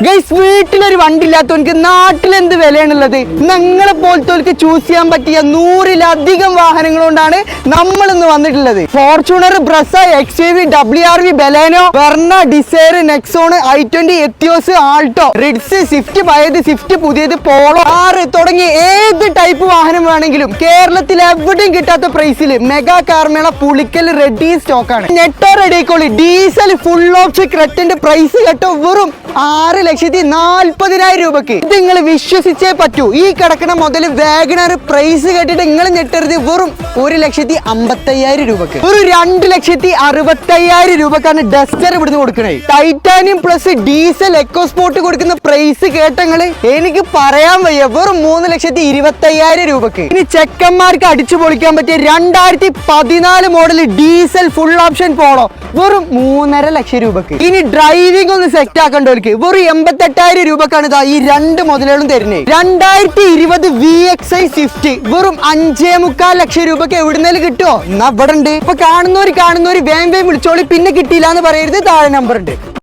Guys, വീട്ടിലൊരു വണ്ടി ഇല്ലാത്തവർക്ക് നാട്ടിലെന്ത് വിലയാണുള്ളത്? ഞങ്ങളെ പോലത്തെ ചൂസ് ചെയ്യാൻ പറ്റിയ 100-ലധികം വാഹനങ്ങൾ കൊണ്ടാണ് നമ്മൾ ഇന്ന് വന്നിട്ടുള്ളത്. Fortuner, Brezza, XUV, WRV, Baleno, Verna, Dzire, Nexon, i20, Etios, Alto, Ritz, Swift പഴയത്, സ്വിഫ്റ്റ് പുതിയത്, പോളോ, കാർ തുടങ്ങി ഏത് ടൈപ്പ് വാഹനം വേണമെങ്കിലും കേരളത്തിൽ എവിടെയും കിട്ടാത്ത പ്രൈസിൽ മെഗാ കാർമേള പുളിക്കൽ റെഡി സ്റ്റോക്കാണ്. നെട്ടോ റെഡിക്കോളി ഡീസൽ ഫുൾ ഓപ്ഷൻ ക്രെറ്റന്റെ പ്രൈസ് കേട്ടോ വെറും 6,40,000 രൂപക്ക്. ഇത് നിങ്ങൾ വിശ്വസിച്ചേ പറ്റൂ. ഈ കിടക്കണ മുതൽ വാഗണർ പ്രൈസ് കേട്ടിട്ട് നിങ്ങൾ ഞെട്ടരുത്. വെറും 1,50,000 രൂപക്ക്, ഒരു 2,60,000 രൂപക്കാണ് ഡസ്റ്റർ ഇവിടുന്ന് കൊടുക്കണേ. ടൈറ്റാനിയം പ്ലസ് ഡീസൽ എക്കോസ്പോർട്ട് കൊടുക്കുന്ന പ്രൈസ് കേട്ടങ്ങള് എനിക്ക് പറയാൻ വയ്യ. വെറും 3,20,000 രൂപക്ക്. ഇനി ചെക്കന്മാർക്ക് അടിച്ചു പൊളിക്കാൻ പറ്റിയ 2014 model diesel full option Polo വെറും 3,50,000 രൂപക്ക്. ഇനി ഡ്രൈവിംഗ് ഒന്ന് സെറ്റ് ആക്കണ്ടവർക്ക് വെറും 88,000 രൂപക്കാണ് ഈ രണ്ട് മുതലുകളും തരുന്നത്. 2020 VXI സ്വിഫ്റ്റ് വെറും 5,45,000 രൂപക്ക് എവിടുന്നേലും കിട്ടുമോ? എന്നാ ഇവിടെ ഉണ്ട്. ഇപ്പൊ കാണുന്നവര് വേം വിളിച്ചോളി. പിന്നെ കിട്ടിയില്ല എന്ന് പറയരുത്. താഴെ നമ്പർ ഉണ്ട്.